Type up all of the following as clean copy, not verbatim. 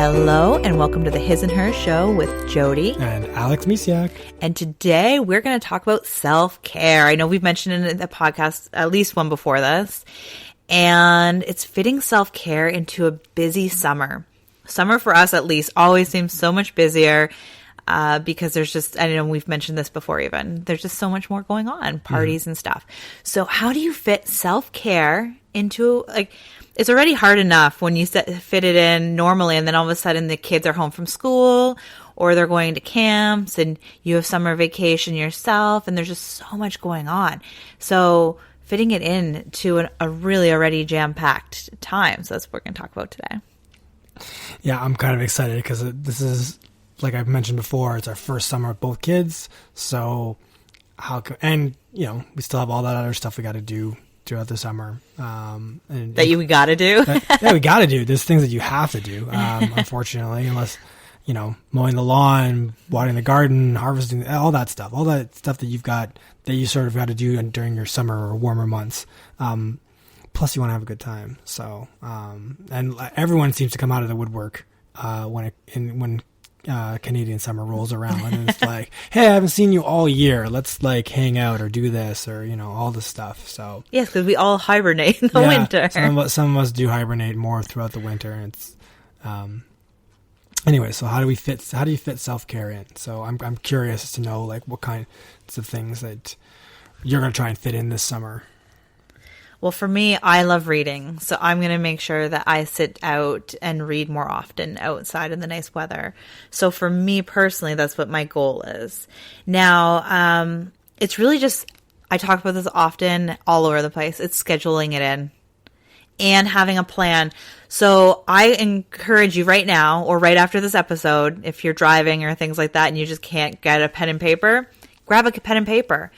Hello and welcome to the His and Her Show with Jody and Alex Misiak. And today we're going to talk about self-care. I know we've mentioned in the podcast at least one before this, and it's fitting self-care into a busy summer. Summer for us at least always seems so much busier because there's just, I know we've mentioned this before even, there's just so much more going on, parties and stuff. So how do you fit self-care into, like, it's already hard enough when you fit it in normally, and then all of a sudden the kids are home from school or they're going to camps and you have summer vacation yourself, and there's just so much going on. So fitting it in to a really already jam-packed time. So that's what we're going to talk about today. Yeah, I'm kind of excited because this is, like I've mentioned before, it's our first summer with both kids. So and you know, we still have all that other stuff we got to do throughout the summer. We got to do? We got to do. There's things that you have to do, unfortunately, unless, you know, mowing the lawn, watering the garden, harvesting, all that stuff that you've got, that you sort of got to do during your summer or warmer months. Plus you want to have a good time. So, and everyone seems to come out of the woodwork, when Canadian summer rolls around, and it's like, hey, I haven't seen you all year. Let's like hang out or do this, or, you know, all this stuff. So yes, because we all hibernate in the winter. Some of us do hibernate more throughout the winter. And it's anyway. So how do you fit self-care in? So I'm curious to know, like, what kinds of things that you're going to try and fit in this summer. Well, for me, I love reading, so I'm going to make sure that I sit out and read more often outside in the nice weather. So for me personally, that's what my goal is. Now, it's really just, I talk about this often all over the place. It's scheduling it in and having a plan. So I encourage you right now, or right after this episode, if you're driving or things like that and you just can't get a pen and paper, grab a pen and paper.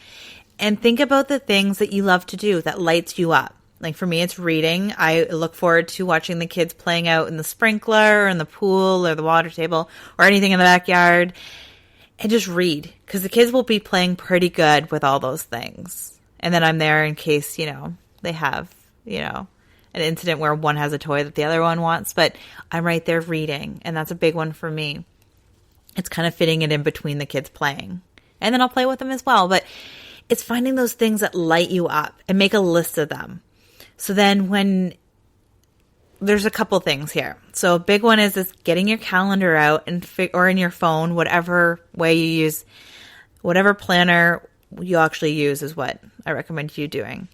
And think about the things that you love to do that lights you up. Like for me, it's reading. I look forward to watching the kids playing out in the sprinkler or in the pool or the water table or anything in the backyard, and just read, because the kids will be playing pretty good with all those things. And then I'm there in case, you know, they have, you know, an incident where one has a toy that the other one wants, but I'm right there reading. And that's a big one for me. It's kind of fitting it in between the kids playing. And then I'll play with them as well. But it's finding those things that light you up and make a list of them. So then when there's a couple things here. So a big one is getting your calendar out and or in your phone, whatever way you use, whatever planner you actually use is what I recommend you doing.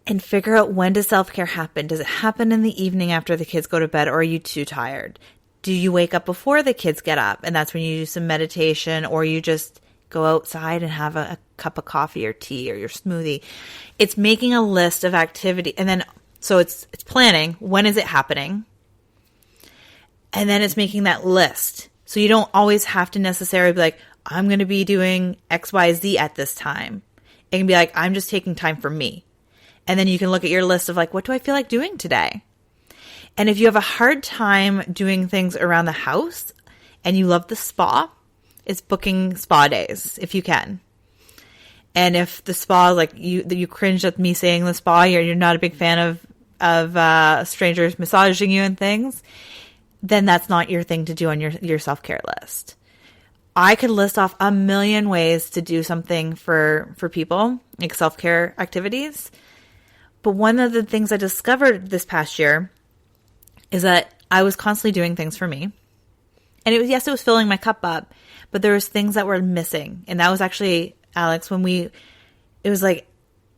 And figure out, when does self-care happen? Does it happen in the evening after the kids go to bed, or are you too tired? Do you wake up before the kids get up, and that's when you do some meditation, or you just go outside and have a cup of coffee or tea or your smoothie? It's making a list of activity. And then, so it's planning. When is it happening? And then it's making that list. So you don't always have to necessarily be like, I'm going to be doing X, Y, Z at this time. It can be like, I'm just taking time for me. And then you can look at your list of like, what do I feel like doing today? And if you have a hard time doing things around the house and you love the spa, it's booking spa days if you can. And if the spa, like you cringed at me saying the spa, you're not a big fan of strangers massaging you and things, then that's not your thing to do on your self-care list. I could list off a million ways to do something for people, like self-care activities. But one of the things I discovered this past year is that I was constantly doing things for me. And it was filling my cup up, but there was things that were missing. And that was actually, Alex, it was like,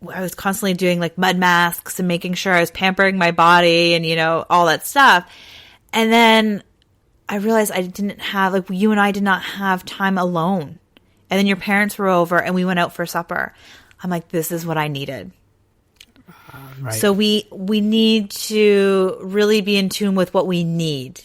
I was constantly doing like mud masks and making sure I was pampering my body and, you know, all that stuff. And then I realized I didn't have, like, you and I did not have time alone. And then your parents were over and we went out for supper. I'm like, this is what I needed. Right. So we need to really be in tune with what we need.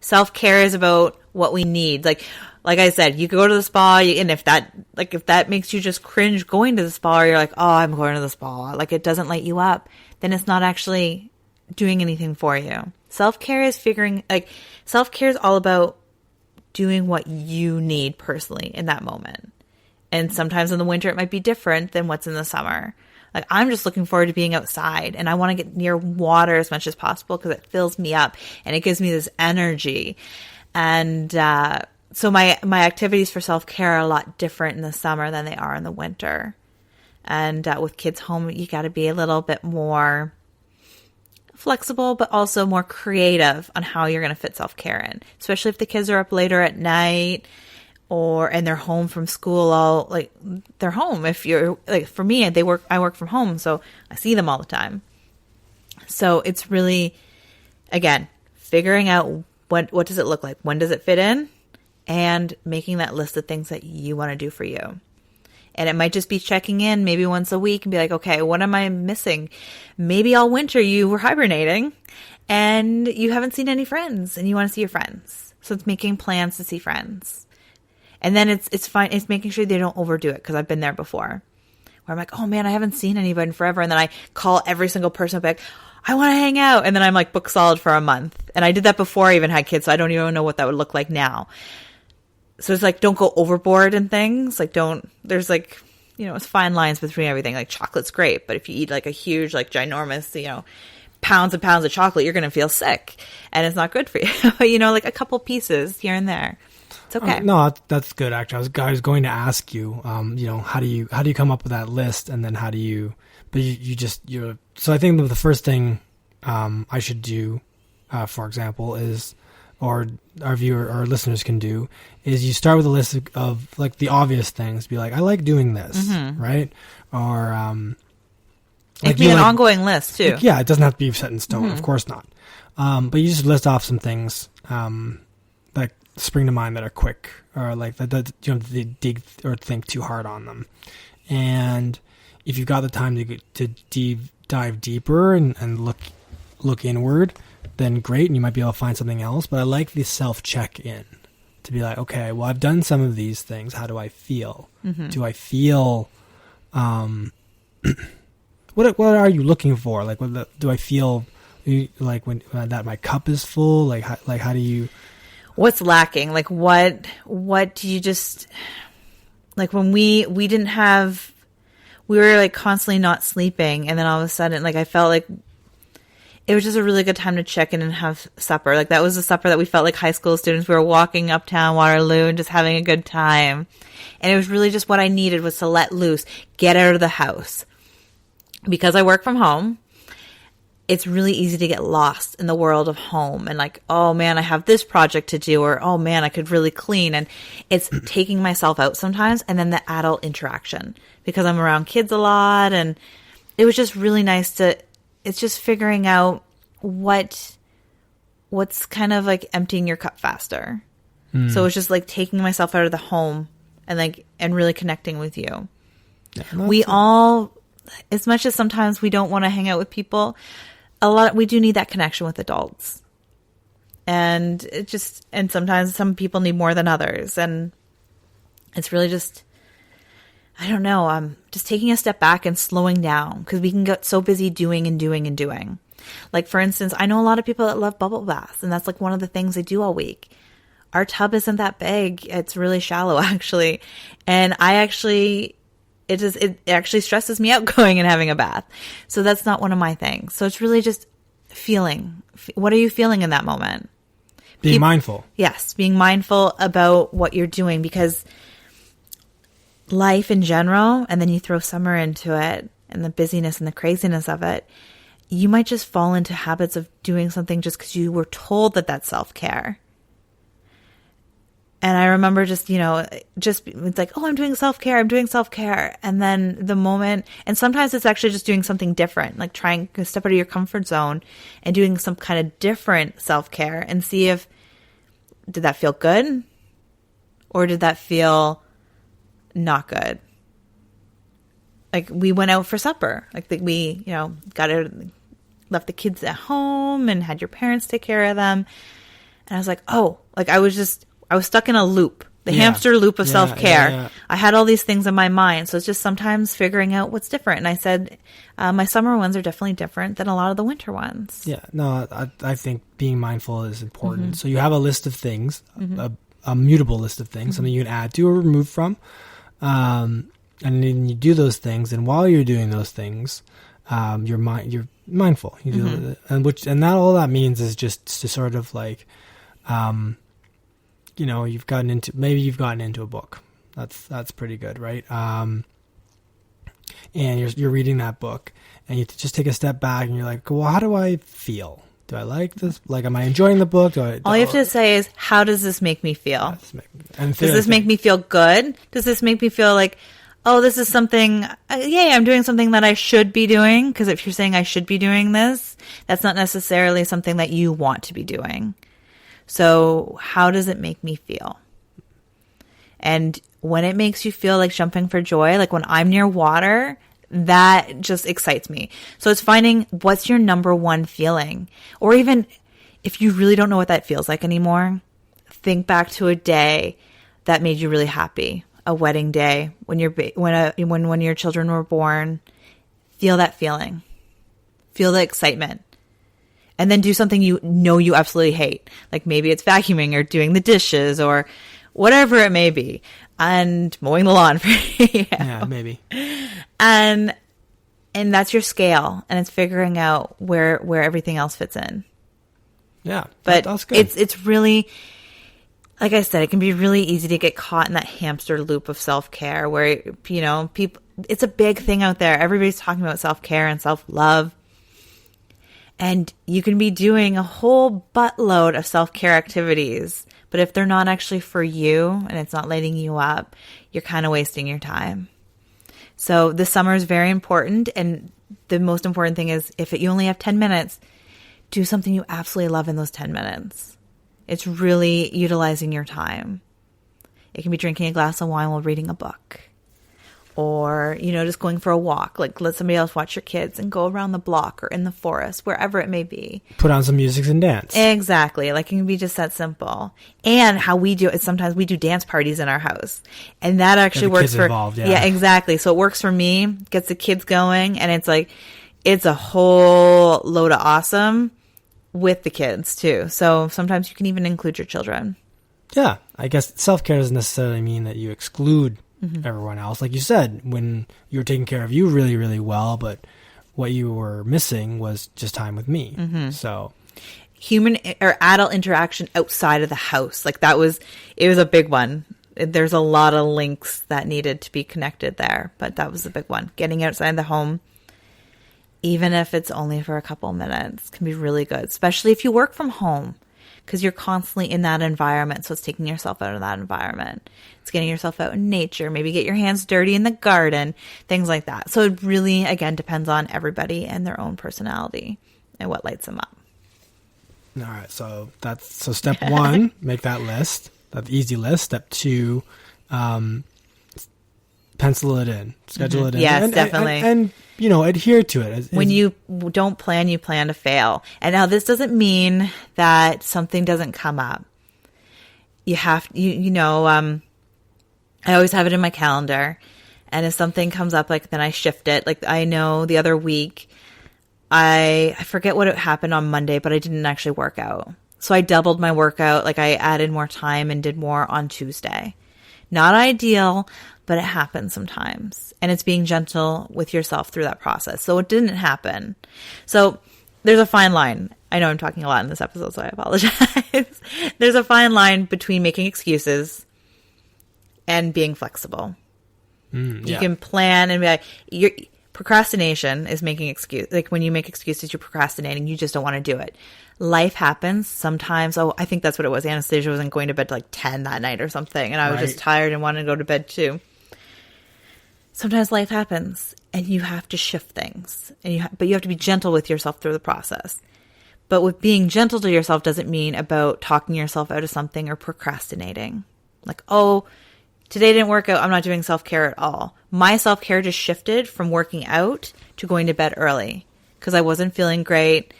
Self-care is about what we need. Like I said, you go to the spa, and if that makes you just cringe going to the spa, or you're like, oh, I'm going to the spa, like it doesn't light you up, then it's not actually doing anything for you. Self-care is all about doing what you need personally in that moment. And sometimes in the winter, it might be different than what's in the summer. Like, I'm just looking forward to being outside, and I want to get near water as much as possible because it fills me up and it gives me this energy. And so my activities for self-care are a lot different in the summer than they are in the winter. And with kids home, you got to be a little bit more flexible, but also more creative on how you're going to fit self-care in, especially if the kids are up later at night and they're home from school. They're home. If you're like, for me, I work from home, so I see them all the time. So it's really, again, figuring out what does it look like? When does it fit in? And making that list of things that you want to do for you. And it might just be checking in maybe once a week and be like, okay, what am I missing? Maybe all winter you were hibernating and you haven't seen any friends and you want to see your friends. So it's making plans to see friends. And then it's fine. It's making sure they don't overdo it, because I've been there before where I'm like, oh man, I haven't seen anybody in forever. And then I call every single person back. I want to hang out. And then I'm like book solid for a month. And I did that before I even had kids, so I don't even know what that would look like now. So it's like, don't go overboard in things. Like, there's like, it's fine lines between everything. Like, chocolate's great, but if you eat like a huge, like ginormous, pounds and pounds of chocolate, you're going to feel sick and it's not good for you. But, like a couple pieces here and there. It's okay. No, that's good. Actually, I was going to ask you, how do you come up with that list, and then how do you, but so I think the first thing, I should do, for example, is, or our viewer or listeners can do, is you start with a list of like the obvious things. Be like, I like doing this, right? Or it can be an ongoing list too. Yeah, it doesn't have to be set in stone, of course not. But you just list off some things like spring to mind that are quick, or like that you don't have to dig or think too hard on them. And if you've got the time to dive deeper and look inward, then great, and you might be able to find something else. But I like the self-check-in, to be like, okay, well, I've done some of these things. How do I feel? Do I feel, what are you looking for? Like, do I feel like when that my cup is full? Like how do you? What's lacking? Like, what do you just, like when we didn't have, we were like constantly not sleeping, and then all of a sudden, like, I felt like it was just a really good time to check in and have supper. Like, that was a supper that we felt like high school students. We were walking uptown Waterloo and just having a good time. And it was really just what I needed, was to let loose, get out of the house. Because I work from home, it's really easy to get lost in the world of home. And like, oh man, I have this project to do, or oh man, I could really clean. And it's taking myself out sometimes. And then the adult interaction, because I'm around kids a lot. And it was just really nice it's just figuring out what's kind of like emptying your cup faster. So it's just like taking myself out of the home and really connecting with you. Yeah, we all, as much as sometimes we don't want to hang out with people, we do need that connection with adults. And and sometimes some people need more than others. And it's really just, I don't know, just taking a step back and slowing down, because we can get so busy doing and doing and doing. Like, for instance, I know a lot of people that love bubble baths, and that's like one of the things they do all week. Our tub isn't that big. It's really shallow, actually. And it actually stresses me out going and having a bath. So that's not one of my things. So it's really just feeling. What are you feeling in that moment? Being mindful. Yes, being mindful about what you're doing, because life in general, and then you throw summer into it and the busyness and the craziness of it, you might just fall into habits of doing something just because you were told that that's self-care. And I remember it's like, oh, I'm doing self-care. And then the moment, and sometimes it's actually just doing something different, like trying to step out of your comfort zone and doing some kind of different self-care and see did that feel good? Or did that feel not good? Like, we went out for supper. Like, we, left the kids at home and had your parents take care of them. And I was like, oh, like I was stuck in a loop, the hamster loop of self-care. Yeah. I had all these things in my mind. So it's just sometimes figuring out what's different. And I said, my summer ones are definitely different than a lot of the winter ones. Yeah, no, I think being mindful is important. So you have a list of things, a mutable list of things, something you can add to or remove from. and then you do those things, and while you're doing those things, you're mindful. You do, and that all that means is just to sort of like, you've gotten into a book. That's pretty good, right? And you're reading that book, and you just take a step back, and you're like, well, how do I feel? Do I like this? Like, am I enjoying the book? All you have to say is, how does this make me feel? Does this make me feel good? Does this make me feel like, oh, this is something, I'm doing something that I should be doing? Because if you're saying I should be doing this, that's not necessarily something that you want to be doing. So how does it make me feel? And when it makes you feel like jumping for joy, like when I'm near water, that just excites me. So it's finding what's your number one feeling. Or even if you really don't know what that feels like anymore, think back to a day that made you really happy. A wedding day, when your children were born. Feel that feeling. Feel the excitement. And then do something you know you absolutely hate. Like maybe it's vacuuming or doing the dishes or whatever it may be. And mowing the lawn for you. Yeah, maybe. And that's your scale, and it's figuring out where everything else fits in. Yeah, but that's good. It's really, like I said, it can be really easy to get caught in that hamster loop of self-care where, people, it's a big thing out there. Everybody's talking about self-care and self-love. And you can be doing a whole buttload of self-care activities, but if they're not actually for you and it's not lighting you up, you're kind of wasting your time. So this summer is very important. And the most important thing is if you only have 10 minutes, do something you absolutely love in those 10 minutes. It's really utilizing your time. It can be drinking a glass of wine while reading a book. Or, just going for a walk. Like let somebody else watch your kids and go around the block or in the forest, wherever it may be. Put on some music and dance. Exactly. Like it can be just that simple. And how we do it, sometimes we do dance parties in our house. And that actually works kids for... involved, yeah. Yeah, exactly. So it works for me, gets the kids going, and it's like, it's a whole load of awesome with the kids too. So sometimes you can even include your children. Yeah. I guess self-care doesn't necessarily mean that you exclude everyone else. Like you said, when you were taking care of you really, really well, but what you were missing was just time with me. So human or adult interaction outside of the house. Like it was a big one. There's a lot of links that needed to be connected there, but that was the big one. Getting outside the home, even if it's only for a couple minutes, can be really good, especially if you work from home. Because you're constantly in that environment. So it's taking yourself out of that environment. It's getting yourself out in nature. Maybe get your hands dirty in the garden. Things like that. So it really, again, depends on everybody and their own personality and what lights them up. All right. So step one, make that list. That easy list. Step two, pencil it in. Schedule it in. Yes, definitely. And adhere to it. When you don't plan, you plan to fail. And now this doesn't mean that something doesn't come up. You have, I always have it in my calendar. And if something comes up, then I shift it. Like I know the other week, I forget what happened on Monday, but I didn't actually work out. So I doubled my workout. Like I added more time and did more on Tuesday. Not ideal, but it happens sometimes. And it's being gentle with yourself through that process. So it didn't happen. So there's a fine line. I know I'm talking a lot in this episode, so I apologize. There's a fine line between making excuses and being flexible. You can plan and be like, procrastination is making excuse. Like when you make excuses, you're procrastinating. You just don't want to do it. Life happens sometimes. Oh, I think that's what it was. Anastasia wasn't going to bed till 10 that night or something. And I was just tired and wanted to go to bed too. Sometimes life happens and you have to shift things. But you have to be gentle with yourself through the process. But with being gentle to yourself doesn't mean about talking yourself out of something or procrastinating. Like, oh, today didn't work out. I'm not doing self-care at all. My self-care just shifted from working out to going to bed early because I wasn't feeling great.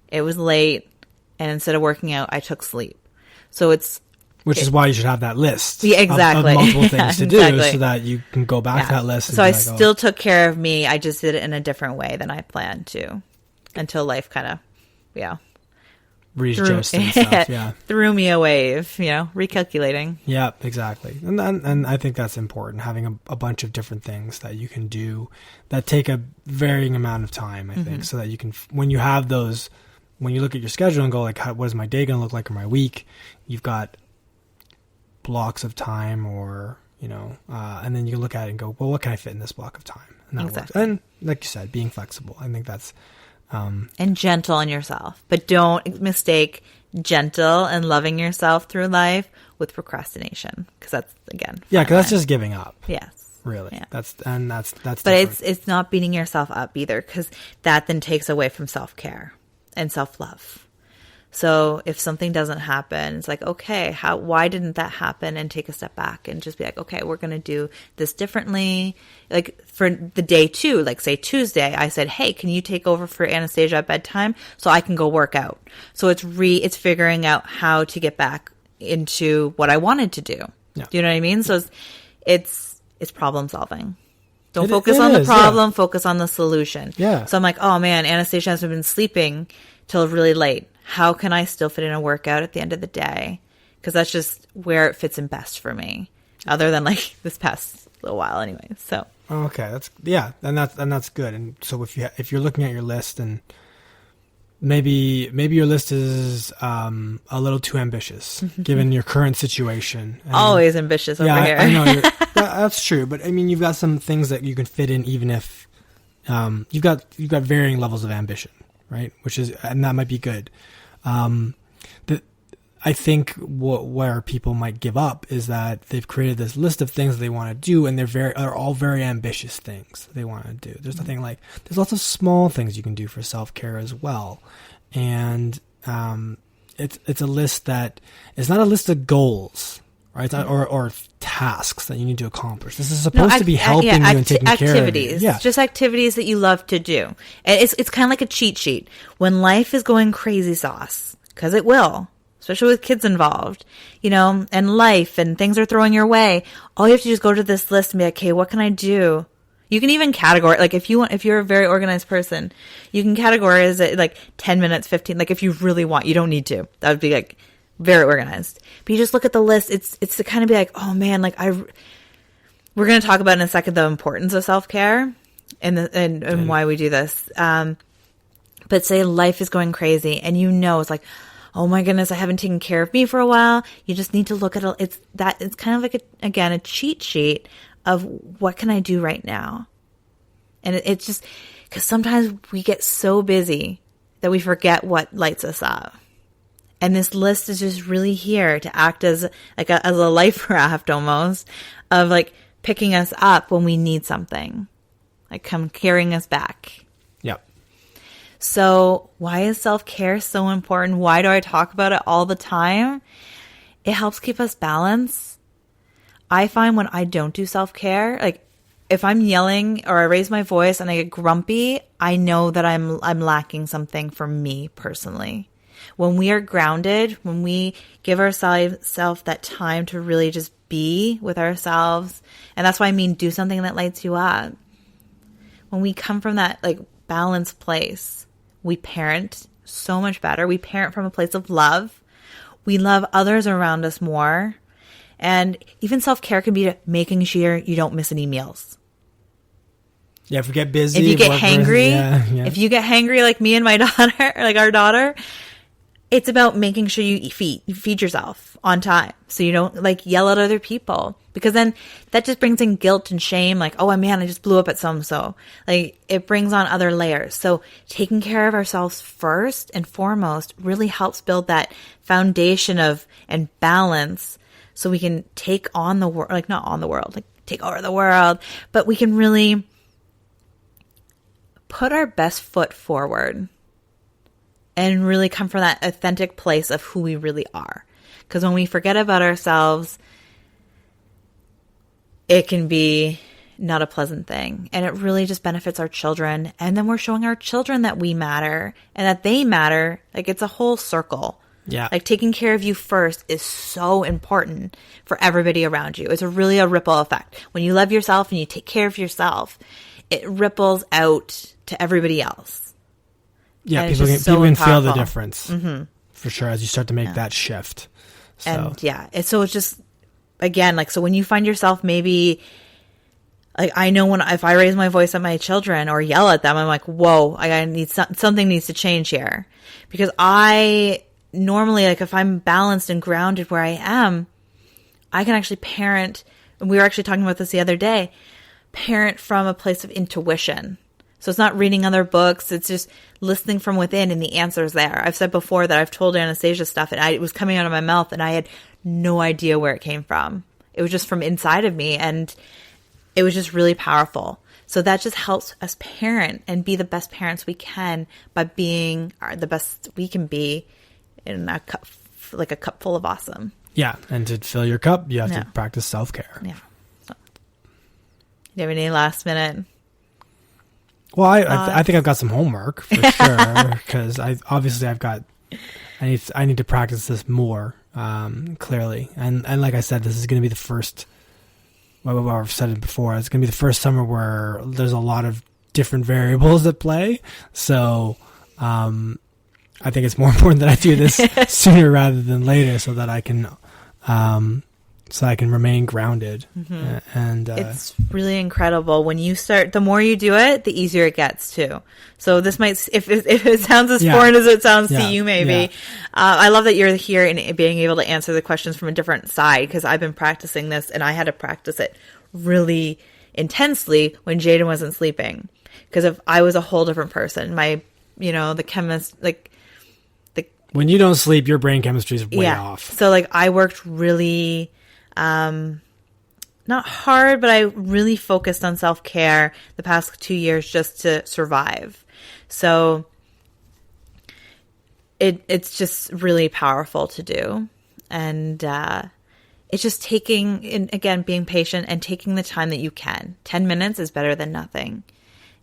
It was late. And instead of working out, I took sleep. So which is why you should have that list. Yeah, exactly. Of multiple things to do so that you can go back to that list. And so I still took care of me. I just did it in a different way than I planned to until life kind of, readjust and stuff. Yeah. Threw me a wave, recalculating. Yeah, exactly. And I think that's important, having a bunch of different things that you can do that take a varying amount of time, I think, so that you can, when you have those, when you look at your schedule and go like, what is my day going to look like, or my week, you've got blocks of time, or, and then you look at it and go, well, what can I fit in this block of time? And that works. And like you said, being flexible. I think that's, and gentle on yourself, but don't mistake gentle and loving yourself through life with procrastination, because that's, again, because that's just giving up. Yes, really. Yeah. That's but different. it's not beating yourself up either, because that then takes away from self-care and self-love. So if something doesn't happen, it's like, okay, why didn't that happen? And take a step back and just be like, okay, we're going to do this differently. Like for the day 2, like say Tuesday, I said, hey, can you take over for Anastasia at bedtime so I can go work out? So it's figuring out how to get back into what I wanted to do. Yeah. Do you know what I mean? So it's problem solving. Don't focus on the problem, focus on the solution. Yeah. So I'm like, oh man, Anastasia hasn't been sleeping till really late. How can I still fit in a workout at the end of the day? Because that's just where it fits in best for me, other than like this past little while anyway. So okay, and that's good. And so if you're looking at your list, and maybe your list is a little too ambitious given your current situation. And, always ambitious over here. I know that's true, but I mean, you've got some things that you can fit in, even if you've got varying levels of ambition, right? And that might be good. I think where people might give up is that they've created this list of things that they want to do, and they're all very ambitious things they want to do. There's nothing like, there's lots of small things you can do for self-care as well. And it's a list that is not a list of goals, right? Or tasks that you need to accomplish. This is supposed to be helping you and taking care of you. Yeah. Just activities that you love to do. And it's kind of like a cheat sheet. When life is going crazy sauce, because it will, especially with kids involved, and life and things are throwing your way, all you have to do is go to this list and be like, okay, what can I do? You can even categorize, like if you're a very organized person, you can categorize it like 10 minutes, 15, like if you really want, you don't need to. That would be like very organized. But you just look at the list. It's to kind of be like, oh man, like we're going to talk about in a second the importance of self-care and why we do this. But say life is going crazy and it's like, oh my goodness, I haven't taken care of me for a while. You just need to look at it's kind of like a cheat sheet of what can I do right now? And it's just because sometimes we get so busy that we forget what lights us up. And this list is just really here to act as like as a life raft almost, of like picking us up when we need something, like come carrying us back. Yep. So why is self-care so important? Why do I talk about it all the time? It helps keep us balanced. I find when I don't do self-care, like if I'm yelling or I raise my voice and I get grumpy, I know that I'm lacking something for me personally. When we are grounded, when we give ourselves that time to really just be with ourselves, and that's why I mean do something that lights you up. When we come from that like balanced place, we parent so much better. We parent from a place of love. We love others around us more. And even self-care can be making sure you don't miss any meals. Yeah, if you get busy. If you get hangry, if you get hangry like me and my daughter, like our daughter, it's about making sure you feed yourself on time. So you don't like yell at other people, because then that just brings in guilt and shame. Like, oh man, I just blew up at so-and-so. Like it brings on other layers. So taking care of ourselves first and foremost really helps build that foundation and balance, so we can take on the world, like not on the world, like take over the world, but we can really put our best foot forward and really come from that authentic place of who we really are. Because when we forget about ourselves, it can be not a pleasant thing. And it really just benefits our children. And then we're showing our children that we matter and that they matter. Like it's a whole circle. Yeah. Like taking care of you first is so important for everybody around you. It's really a ripple effect. When you love yourself and you take care of yourself, it ripples out to everybody else. Yeah, people can feel the difference. Mm-hmm. for sure, as you start to make that shift. So. And so it's just, again, like, so when you find yourself maybe, like, I know if I raise my voice at my children or yell at them, I'm like, whoa, I need something needs to change here. Because I normally, like, if I'm balanced and grounded where I am, I can actually parent. And we were actually talking about this the other day, parent from a place of intuition. So it's not reading other books. It's just listening from within, and the answer's there. I've said before that I've told Anastasia stuff, and it was coming out of my mouth, and I had no idea where it came from. It was just from inside of me, and it was just really powerful. So that just helps us parent and be the best parents we can by being the best we can be in a cup, like a cup full of awesome. Yeah, and to fill your cup, you have to practice self-care. Yeah. So, do you have any last minute? Well, I think I've got some homework for sure, because I need to practice this more clearly, and like I said, this is going to be the first. Well, I've said it before. It's going to be the first summer where there's a lot of different variables at play. So, I think it's more important that I do this sooner rather than later, so that I can remain grounded. Mm-hmm. And it's really incredible when you start. The more you do it, the easier it gets too. So this might, if it sounds as foreign as it sounds to you, maybe. I love that you're here and being able to answer the questions from a different side, because I've been practicing this, and I had to practice it really intensely when Jaden wasn't sleeping, because if I was a whole different person, the chemist, like. When you don't sleep, your brain chemistry is way off. So like I worked really, not hard, but I really focused on self-care the past 2 years just to survive. So it's just really powerful to do. And it's just being patient and taking the time that you can. 10 minutes is better than nothing.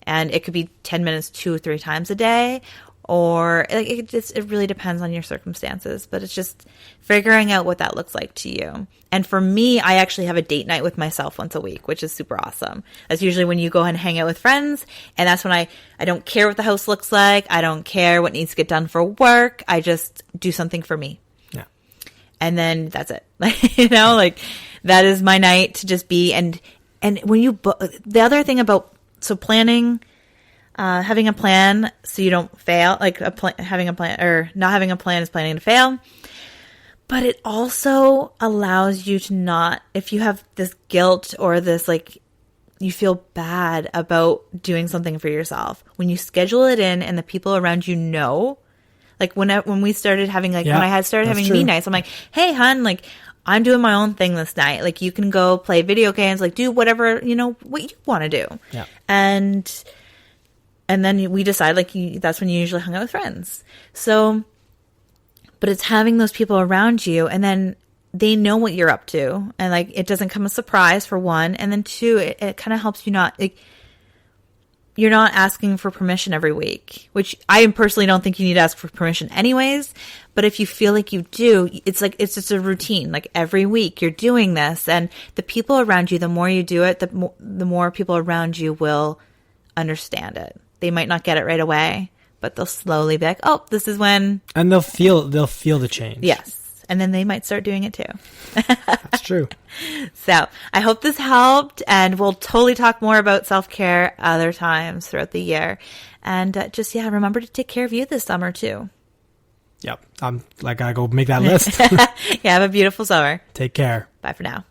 And it could be 10 minutes 2 or 3 times a day, or like it really depends on your circumstances, but it's just figuring out what that looks like to you. And for me, I actually have a date night with myself once a week, which is super awesome. That's usually when you go and hang out with friends, and that's when I don't care what the house looks like. I don't care what needs to get done for work. I just do something for me. Yeah. And then that's it. Like that is my night to just be. And when the other thing about, so planning, having a plan so you don't fail, like having a plan, or not having a plan is planning to fail. But it also allows you to not, if you have this guilt or this, like, you feel bad about doing something for yourself, when you schedule it in and the people around you know, like when we started having, like, when I had started having me nights, I'm like, hey, hun, like, I'm doing my own thing this night. Like, you can go play video games, like, do whatever, what you want to do. Yeah. And then we decide, like, that's when you usually hung out with friends. So, but it's having those people around you, and then they know what you're up to, and like it doesn't come as a surprise, for one, and then two, it kind of helps you not, like, you're not asking for permission every week, which I personally don't think you need to ask for permission anyways. But if you feel like you do, it's like, it's just a routine. Like every week you're doing this, and the people around you, the more you do it, the more people around you will understand it. They might not get it right away, but they'll slowly be like, oh, this is when. And they'll feel the change. Yes. And then they might start doing it too. That's true. So I hope this helped, and we'll totally talk more about self-care other times throughout the year. And remember to take care of you this summer too. Yep. I gotta go make that list. Yeah, have a beautiful summer. Take care. Bye for now.